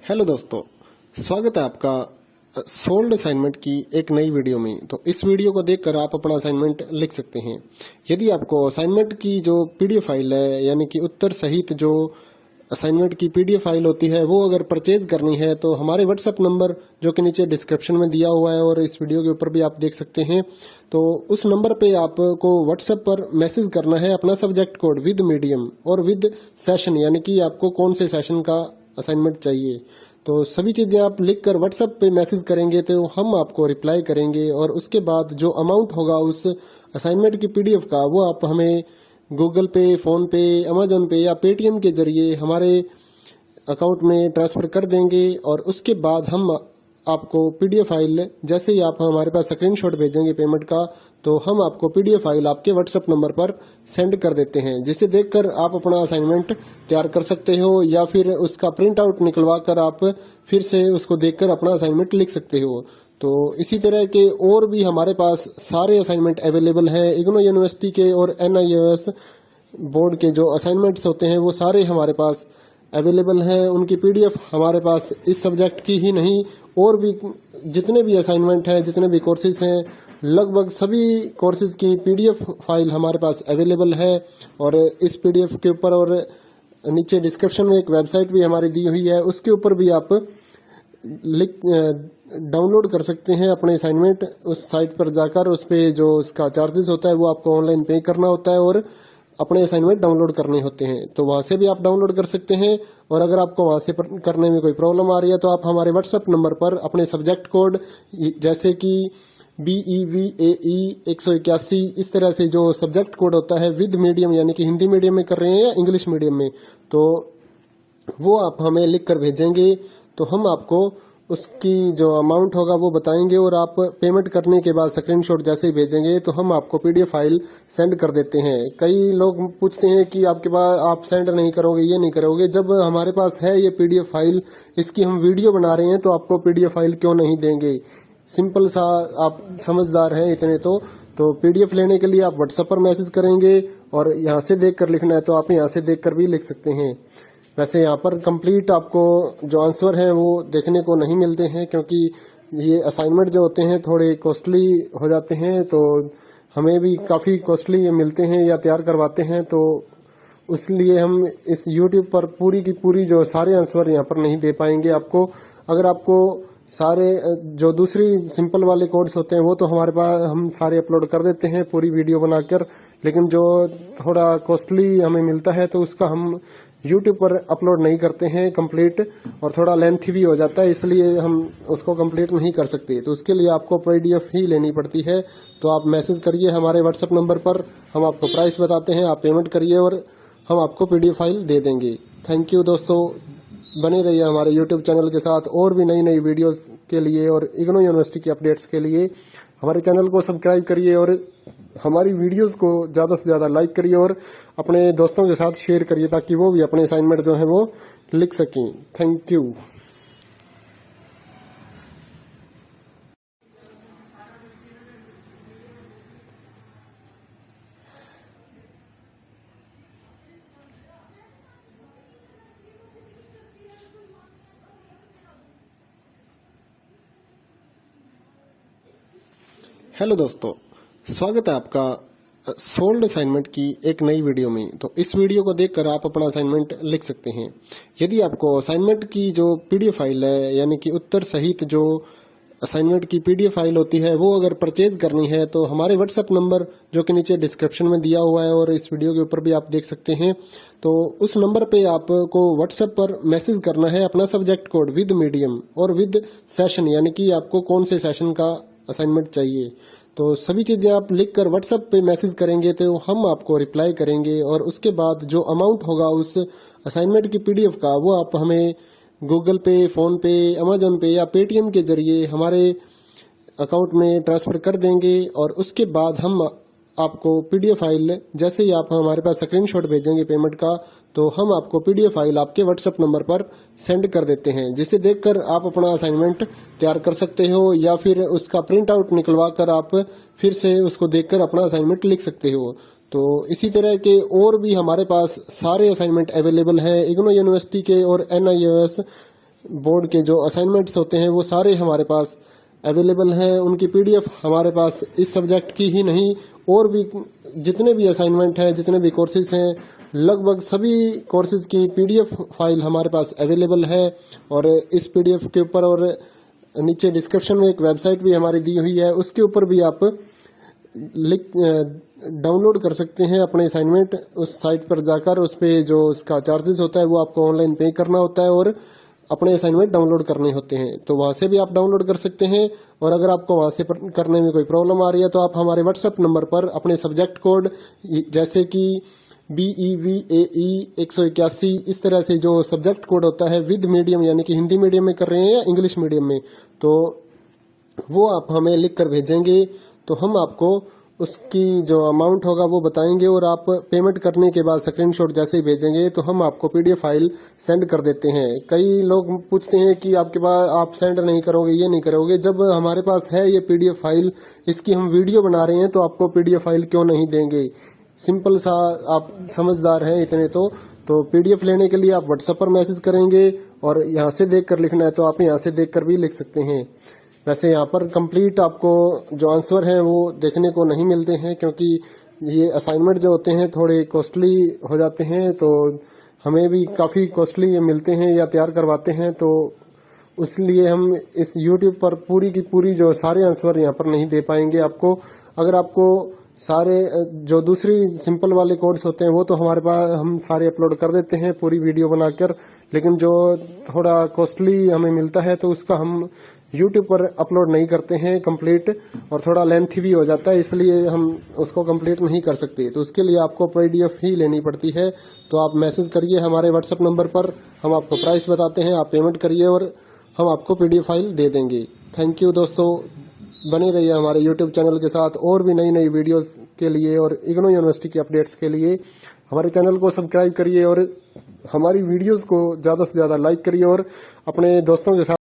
Hello दोस्तों, स्वागत है आपका सोल्ड असाइनमेंट की एक नई वीडियो में। तो इस वीडियो को देखकर आप अपना असाइनमेंट लिख सकते हैं। यदि आपको असाइनमेंट की जो पीडीएफ फाइल है, यानी कि उत्तर सहित जो असाइनमेंट की पीडीएफ फाइल होती है, वो अगर परचेज करनी है तो हमारे व्हाट्सएप नंबर जो कि नीचे डिस्क्रिप्शन में दिया हुआ है और इस वीडियो के ऊपर भी आप देख सकते हैं, तो उस नंबर पे आपको व्हाट्सएप पर मैसेज करना है अपना सब्जेक्ट कोड विद मीडियम और विद सेशन, यानी कि आपको कौन से सेशन का असाइनमेंट चाहिए। तो सभी चीजें आप लिखकर व्हाट्सएप पे मैसेज करेंगे तो हम आपको रिप्लाई करेंगे और उसके बाद जो अमाउंट होगा उस असाइनमेंट की पीडीएफ का, वो आप हमें गूगल पे, फोन पे, अमेजोन पे या पेटीएम के जरिए हमारे अकाउंट में ट्रांसफर कर देंगे। और उसके बाद हम आपको पीडीएफ फाइल, जैसे ही आप हमारे पास स्क्रीनशॉट भेजेंगे पेमेंट का, तो हम आपको पीडीएफ फाइल आपके व्हाट्सएप नंबर पर सेंड कर देते हैं, जिसे देखकर आप अपना असाइनमेंट तैयार कर सकते हो या फिर उसका प्रिंट आउट निकलवा कर आप फिर से उसको देखकर अपना असाइनमेंट लिख सकते हो। तो इसी तरह के और भी हमारे पास सारे असाइनमेंट अवेलेबल हैं। इग्नो यूनिवर्सिटी के और NIOS बोर्ड के जो असाइनमेंट्स होते हैं वो सारे हमारे पास अवेलेबल हैं। उनकी पीडीएफ हमारे पास इस सब्जेक्ट की ही नहीं, और भी जितने भी असाइनमेंट हैं, जितने भी कोर्सेज हैं, लगभग सभी कोर्सेज की पीडीएफ फाइल हमारे पास अवेलेबल है। और इस पीडीएफ के ऊपर और नीचे डिस्क्रिप्शन में एक वेबसाइट भी हमारी दी हुई है, उसके ऊपर भी आप डाउनलोड कर सकते हैं अपने असाइनमेंट। उस साइट पर जाकर उस पे जो उसका चार्जेस होता है वो आपको ऑनलाइन पे करना होता है और अपने असाइनमेंट डाउनलोड करने होते हैं, तो वहां से भी आप डाउनलोड कर सकते हैं। और अगर आपको वहां से करने में कोई प्रॉब्लम आ रही है तो आप हमारे व्हाट्सएप नंबर पर अपने सब्जेक्ट कोड, जैसे कि BEVAE 181, इस तरह से जो सब्जेक्ट कोड होता है विद मीडियम, यानी कि हिंदी मीडियम में कर रहे हैं या इंग्लिश मीडियम में, तो वो आप हमें लिख कर भेजेंगे तो हम आपको उसकी जो अमाउंट होगा वो बताएंगे और आप पेमेंट करने के बाद स्क्रीनशॉट जैसे ही भेजेंगे तो हम आपको पीडीएफ फाइल सेंड कर देते हैं। कई लोग पूछते हैं कि आपके पास आप सेंड नहीं करोगे, ये नहीं करोगे। जब हमारे पास है ये पीडीएफ फाइल, इसकी हम वीडियो बना रहे हैं, तो आपको पीडीएफ फाइल क्यों नहीं देंगे। सिंपल सा, आप समझदार हैं इतने तो पीडीएफ लेने के लिए आप व्हाट्सएप पर मैसेज करेंगे और यहाँ से देख कर लिखना है तो आप यहाँ से देख कर भी लिख सकते हैं। वैसे यहाँ पर कंप्लीट आपको जो आंसर है वो देखने को नहीं मिलते हैं, क्योंकि ये असाइनमेंट जो होते हैं थोड़े कॉस्टली हो जाते हैं, तो हमें भी काफ़ी कॉस्टली ये मिलते हैं या तैयार करवाते हैं, तो इसलिए हम इस YouTube पर पूरी की पूरी जो सारे आंसर यहाँ पर नहीं दे पाएंगे आपको। अगर आपको सारे जो दूसरी सिंपल वाले कोड्स होते हैं वो तो हमारे पास हम सारे अपलोड कर देते हैं पूरी वीडियो बनाकर, लेकिन जो थोड़ा कॉस्टली हमें मिलता है तो उसका हम YouTube पर अपलोड नहीं करते हैं कंप्लीट, और थोड़ा लेंथी भी हो जाता है, इसलिए हम उसको कंप्लीट नहीं कर सकते। तो उसके लिए आपको पीडीएफ ही लेनी पड़ती है। तो आप मैसेज करिए हमारे व्हाट्सएप नंबर पर, हम आपको प्राइस बताते हैं, आप पेमेंट करिए और हम आपको पीडीएफ फाइल दे देंगे। थैंक यू दोस्तों, बने रहिए हमारे YouTube चैनल के साथ और भी नई नई वीडियोस के लिए और इग्नो यूनिवर्सिटी के अपडेट्स के लिए हमारे चैनल को सब्सक्राइब करिए और हमारी वीडियोस को ज़्यादा से ज़्यादा लाइक करिए और अपने दोस्तों के साथ शेयर करिए, ताकि वो भी अपने असाइनमेंट जो है वो लिख सकें। Thank you. हेलो दोस्तों, स्वागत है आपका सोल्ड असाइनमेंट की एक नई वीडियो में। तो इस वीडियो को देखकर आप अपना असाइनमेंट लिख सकते हैं। यदि आपको असाइनमेंट की जो पीडीएफ फाइल है, यानी कि उत्तर सहित जो असाइनमेंट की पीडीएफ फाइल होती है, वो अगर परचेज करनी है तो हमारे व्हाट्सएप नंबर जो कि नीचे डिस्क्रिप्शन में दिया हुआ है और इस वीडियो के ऊपर भी आप देख सकते हैं, तो उस नंबर पे आपको व्हाट्सएप पर मैसेज करना है अपना सब्जेक्ट कोड विद मीडियम और विद सेशन, यानी कि आपको कौन से सेशन का असाइनमेंट चाहिए। तो सभी चीजें आप लिखकर व्हाट्सएप पे मैसेज करेंगे तो हम आपको रिप्लाई करेंगे और उसके बाद जो अमाउंट होगा उस असाइनमेंट की पीडीएफ का, वो आप हमें गूगल पे, फोन पे, अमेजोन पे या पेटीएम के जरिए हमारे अकाउंट में ट्रांसफर कर देंगे। और उसके बाद हम आपको पीडीएफ फाइल, जैसे ही आप हमारे पास स्क्रीनशॉट भेजेंगे पेमेंट का, तो हम आपको पीडीएफ फाइल आपके व्हाट्सएप नंबर पर सेंड कर देते हैं, जिसे देखकर आप अपना असाइनमेंट तैयार कर सकते हो या फिर उसका प्रिंट आउट निकलवा कर आप फिर से उसको देखकर अपना असाइनमेंट लिख सकते हो। तो इसी तरह के और भी हमारे पास सारे असाइनमेंट अवेलेबल हैं। इग्नो यूनिवर्सिटी के और NIOS बोर्ड के जो असाइनमेंट्स होते हैं वो सारे हमारे पास अवेलेबल हैं। उनकी पीडीएफ हमारे पास इस सब्जेक्ट की ही नहीं और भी जितने भी असाइनमेंट हैं, जितने भी कोर्सेज हैं, लगभग सभी कोर्सेज की पीडीएफ फाइल हमारे पास अवेलेबल है। और इस पीडीएफ के ऊपर और नीचे डिस्क्रिप्शन में एक वेबसाइट भी हमारी दी हुई है, उसके ऊपर भी आप डाउनलोड कर सकते हैं अपने असाइनमेंट। उस साइट पर जाकर उस पे जो उसका चार्जेस होता है वो आपको ऑनलाइन पे करना होता है और अपने असाइनमेंट डाउनलोड करने होते हैं। तो वहां से भी आप डाउनलोड कर सकते हैं। और अगर आपको वहां से करने में कोई प्रॉब्लम आ रही है तो आप हमारे व्हाट्सएप नंबर पर अपने सब्जेक्ट कोड जैसे कि BEVAE 181 इस तरह से जो सब्जेक्ट कोड होता है विद मीडियम, यानी कि हिंदी मीडियम में कर रहे हैं या इंग्लिश मीडियम में, तो वो आप हमें लिख कर भेजेंगे तो हम आपको उसकी जो अमाउंट होगा वो बताएंगे। और आप पेमेंट करने के बाद स्क्रीनशॉट जैसे ही भेजेंगे तो हम आपको पीडीएफ फाइल सेंड कर देते हैं। कई लोग पूछते हैं कि आपके पास आप सेंड नहीं करोगे, ये नहीं करोगे। जब हमारे पास है ये पीडीएफ फाइल, इसकी हम वीडियो बना रहे हैं, तो आपको पीडीएफ फाइल क्यों नहीं देंगे। सिंपल सा, आप समझदार हैं इतने तो पीडीएफ लेने के लिए आप व्हाट्सएप पर मैसेज करेंगे और यहाँ से देख कर लिखना है तो आप यहाँ से देख कर भी लिख सकते हैं। वैसे यहाँ पर कंप्लीट आपको जो आंसर है वो देखने को नहीं मिलते हैं, क्योंकि ये असाइनमेंट जो होते हैं थोड़े कॉस्टली हो जाते हैं, तो हमें भी काफ़ी कॉस्टली ये मिलते हैं या तैयार करवाते हैं। तो इसलिए हम इस यूट्यूब पर पूरी की पूरी जो सारे आंसर यहाँ पर नहीं दे पाएंगे आपको। अगर आपको सारे जो दूसरी सिंपल वाले कोड्स होते हैं वो तो हमारे पास हम सारे अपलोड कर देते हैं पूरी वीडियो बनाकर, लेकिन जो थोड़ा कॉस्टली हमें मिलता है तो उसका हम यूट्यूब पर अपलोड नहीं करते हैं कंप्लीट, और थोड़ा लेंथी भी हो जाता है, इसलिए हम उसको कंप्लीट नहीं कर सकते। तो उसके लिए आपको पीडीएफ ही लेनी पड़ती है। तो आप मैसेज करिए हमारे व्हाट्सएप नंबर पर, हम आपको प्राइस बताते हैं, आप पेमेंट करिए और हम आपको पीडीएफ फाइल दे देंगे। थैंक यू दोस्तों, बने रहिए हमारे यूट्यूब चैनल के साथ और भी नई नई वीडियोस के लिए और इग्नू यूनिवर्सिटी की अपडेट्स के लिए हमारे चैनल को सब्सक्राइब करिए और हमारी वीडियोस को ज़्यादा से ज़्यादा लाइक करिए और अपने दोस्तों के साथ